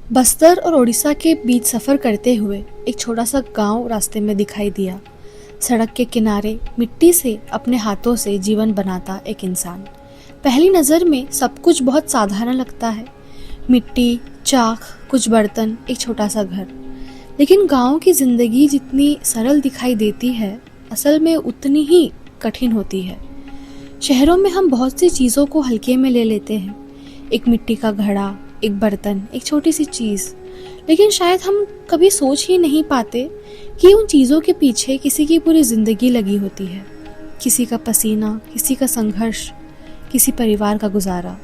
बस्तर और उड़ीसा के बीच सफ़र करते हुए एक छोटा सा गांव रास्ते में दिखाई दिया। सड़क के किनारे मिट्टी से अपने हाथों से जीवन बनाता एक इंसान। पहली नज़र में सब कुछ बहुत साधारण लगता है, मिट्टी, चाक, कुछ बर्तन, एक छोटा सा घर। लेकिन गांव की ज़िंदगी जितनी सरल दिखाई देती है, असल में उतनी ही कठिन होती है। शहरों में हम बहुत सी चीज़ों को हल्के में ले लेते हैं, एक मिट्टी का घड़ा, एक बर्तन, एक छोटी सी चीज़, लेकिन शायद हम कभी सोच ही नहीं पाते कि उन चीज़ों के पीछे किसी की पूरी ज़िंदगी लगी होती है। किसी का पसीना, किसी का संघर्ष, किसी परिवार का गुजारा।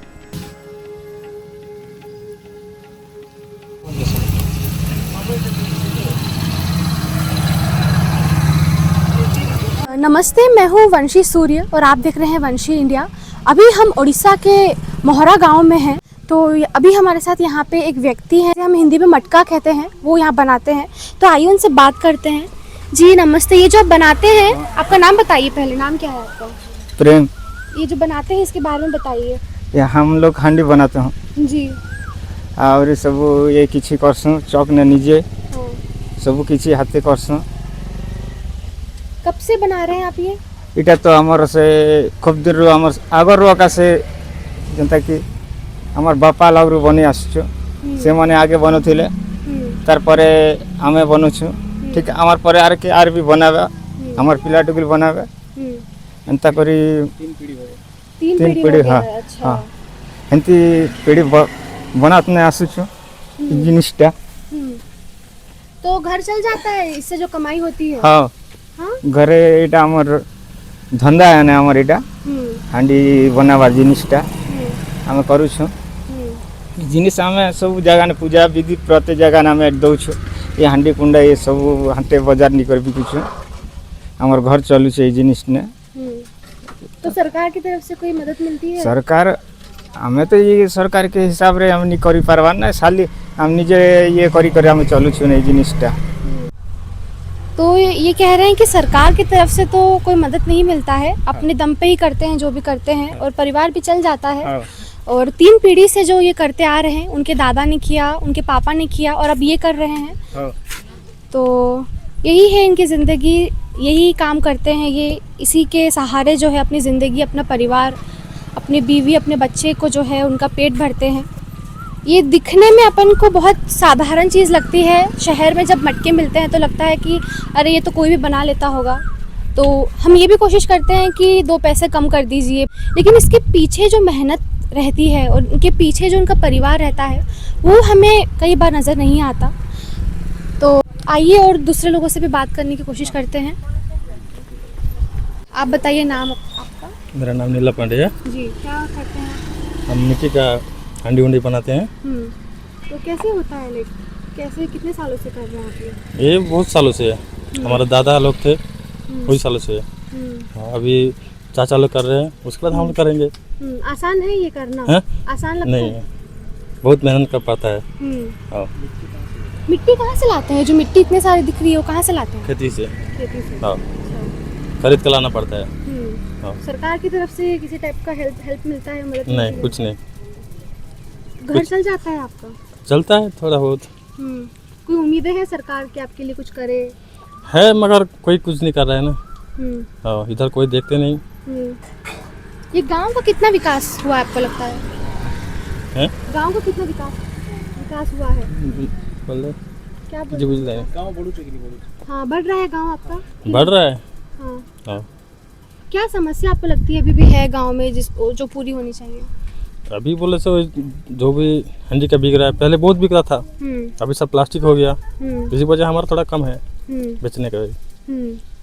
नमस्ते, मैं हूँ वंशी सूर्य और आप देख रहे हैं वंशी इंडिया। अभी हम उड़ीसा के मोहरा गांव में हैं। तो अभी हमारे साथ यहाँ पे एक व्यक्ति है, हम हिंदी में मटका कहते हैं, वो यहाँ बनाते हैं। तो आइए उनसे बात करते हैं। जी नमस्ते, ये जो आप बनाते हैं, आपका नाम बताइए पहले, नाम क्या है आपका? प्रेम। ये जो बनाते हैं इसके बारे में बताइए। ये हम लोग हांडी बनाते हैं जी। और सब ये किसी करसुँ चौक ने निजे सब किसी हाथे करसुँ। कब से बना रहे हैं आप ये? इटा तो आमर से खूब दिन आमर आगर आका से जनता कि आमर बापा लगरू बनी आसुछु से माने आगे बनउथिले तार परे आमे बनउछु। ठीक आमर परे आर भी बनावे, आमर पिला टुकुल बनावे एंता करी तीन पीढ़ी। हाँ हाँ एंती पीढ़ी बनातने आसुछु जिनिसटा। तो घर चल जाता है इससे जो कमाई होती है? हाँ घरे एटा आमर धंधा है ना, आमर एटा हांडी बनावा जिनिसटा आमे करूछु। जिनिस आमे सब जगह ने पूजा विधि प्रत्येक जगह ना आमे दउछु। ये हांडी कुंडा ये सब हाटे बाजार निकर बिकुछु, आमर घर चलु छे जिनिस ने। तो सरकार की तरफ से कोई मदद मिलती है? सरकार हमें तो ये सरकार के हिसाब रे हम नहीं करी पारवा ना, साली हम निजे ये करी करे हम चलु छु नहीं जिनिसटा। तो ये कह रहे हैं कि सरकार की तरफ से तो कोई मदद नहीं मिलता है, अपने दम पे ही करते हैं जो भी करते हैं और परिवार भी चल जाता है। और 3 पीढ़ी से जो ये करते आ रहे हैं, उनके दादा ने किया, उनके पापा ने किया और अब ये कर रहे हैं। तो यही है इनकी ज़िंदगी, यही काम करते हैं ये, इसी के सहारे जो है अपनी ज़िंदगी, अपना परिवार, अपनी बीवी, अपने बच्चे को जो है उनका पेट भरते हैं। ये दिखने में अपन को बहुत साधारण चीज़ लगती है। शहर में जब मटके मिलते हैं तो लगता है कि अरे ये तो कोई भी बना लेता होगा। तो हम ये भी कोशिश करते हैं कि 2 पैसे कम कर दीजिए, लेकिन इसके पीछे जो मेहनत रहती है और उनके पीछे जो उनका परिवार रहता है वो हमें कई बार नज़र नहीं आता। तो आइए और दूसरे लोगों से भी बात करने की कोशिश करते हैं। आप बताइए नाम आपका? मेरा नाम नीला पांडे है जी। क्या करते हैं? हम मिट्टी का हांडी उंडी बनाते हैं। तो कैसे होता है, लाइक कैसे, कितने सालों से कर रहे हैं आप ये बहुत सालों से है, हमारे दादा लोग थे वही सालों से है। हाँ, अभी चाचा लोग कर रहे हैं, उसके बाद हम लोग करेंगे। आसान है ये करना? है? आसान लगता नहीं है? बहुत मेहनत कर पाता है। हाँ। मिट्टी कहाँ से लाते हैं? जो मिट्टी इतने सारी दिख रही है वो कहाँ से लाते हैं? खेती से। खेती से। हाँ खरीद कर लाना पड़ता है। हाँ। सरकार की तरफ से किसी टाइप का हेल्प मिलता है, मदद? नहीं कुछ नहीं। घर चल जाता है आपका? चलता है थोड़ा बहुत। कोई उम्मीदें हैं सरकार की आपके लिए कुछ करे? है मगर कोई कुछ नहीं कर रहा है ना। हाँ इधर कोई देखते नहीं। ये गांव का कितना विकास हुआ आपको लगता है? गांव का कितना विकास हुआ है? क्या बोल रहे हैं? हाँ बढ़ रहा है गांव आपका? बढ़ रहा है। हाँ। क्या समस्या आपको लगती है अभी भी है गांव में जिसको जो पूरी होनी चाहिए? अभी बोले सो जो भी हांडी का बिक रहा है, पहले बहुत बिक रहा था, अभी सब प्लास्टिक हो गया, इसी वजह हमारा थोड़ा कम है बेचने का।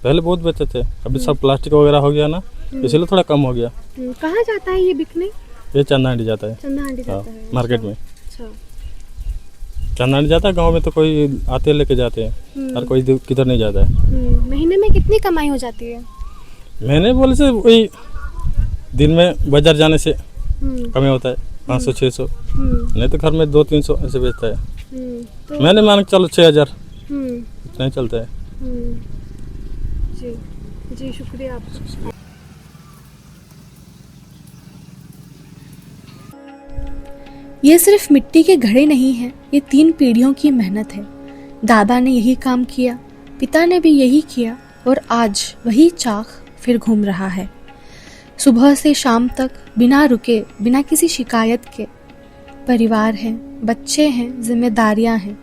पहले बहुत बेचते थे, अभी सब प्लास्टिक वगैरह हो गया ना, इसीलिए थोड़ा कम हो गया। कहाँ जाता है ये बिकने? ये चंदा हांडी जाता है। चंदा हांडी जाता है मार्केट में। अच्छा। चंदा हांडी जाता है, गाँव में तो कोई आते लेके जाते हैं और कोई किधर नहीं जाता है। महीने में कितनी कमाई हो जाती है? महीने बोले से वही दिन में बाजार जाने से कमी होता है 500-600, नहीं तो घर में 200-300 ऐसे बेचता है। तो मैंने मान के चलो 6000 इतना ही चलता है। जी जी शुक्रिया आपका। ये सिर्फ मिट्टी के घड़े नहीं हैं, ये 3 पीढ़ियों की मेहनत है। दादा ने यही काम किया, पिता ने भी यही किया और आज वही चाक फिर घूम रहा है। सुबह से शाम तक बिना रुके, बिना किसी शिकायत के। परिवार है, बच्चे हैं, जिम्मेदारियां हैं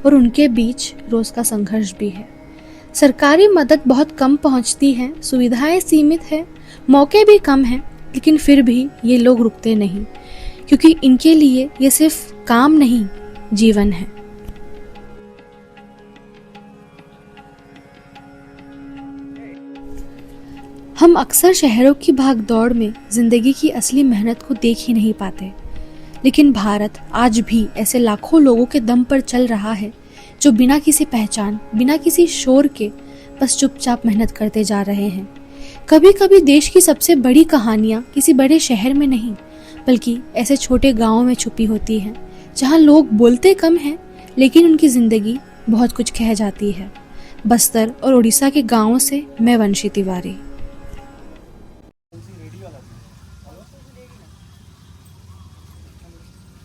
और उनके बीच रोज का संघर्ष भी है। सरकारी मदद बहुत कम पहुंचती है, सुविधाएं सीमित है, मौके भी कम हैं, लेकिन फिर भी ये लोग रुकते नहीं, क्योंकि इनके लिए ये सिर्फ काम नहीं, जीवन है। हम अक्सर शहरों की भागदौड़ में जिंदगी की असली मेहनत को देख ही नहीं पाते, लेकिन भारत आज भी ऐसे लाखों लोगों के दम पर चल रहा है जो बिना किसी पहचान, बिना किसी शोर के बस चुपचाप मेहनत करते जा रहे हैं। कभी कभी देश की सबसे बड़ी कहानियाँ किसी बड़े शहर में नहीं, बल्कि ऐसे छोटे गाँवों में छुपी होती हैं, जहाँ लोग बोलते कम हैं लेकिन उनकी जिंदगी बहुत कुछ कह जाती है। बस्तर और उड़ीसा के गाँवों से मैं वंशी तिवारी।